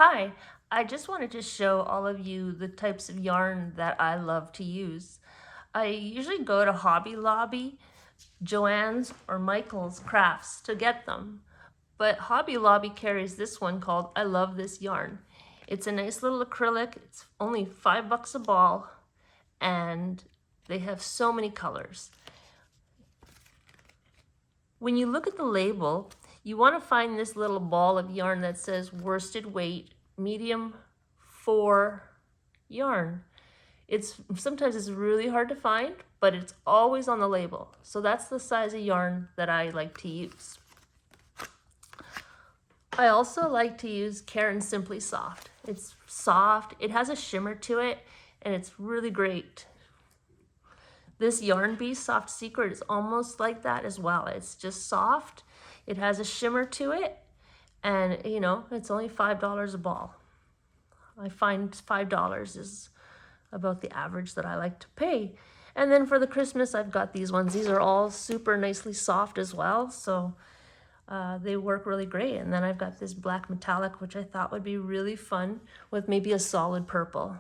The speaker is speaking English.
Hi, I just wanted to show all of you the types of yarn that I love to use. I usually go to Hobby Lobby, Joann's, or Michael's Crafts to get them. But Hobby Lobby carries this one called I Love This Yarn. It's a nice little acrylic. It's only $5 a ball, and they have so many colors. When you look at the label, you want to find this little ball of yarn that says worsted weight, medium 4 yarn. Sometimes it's really hard to find, but it's always on the label. So that's the size of yarn that I like to use. I also like to use Caron Simply Soft. It's soft, it has a shimmer to it, and it's really great. This Yarn Bee Soft Secret is almost like that as well. It's just soft, it has a shimmer to it, and it's only $5 a ball. I find $5 is about the average that I like to pay. And then for the Christmas, I've got these ones. These are all super nicely soft as well, so they work really great. And then I've got this black metallic, which I thought would be really fun with maybe a solid purple.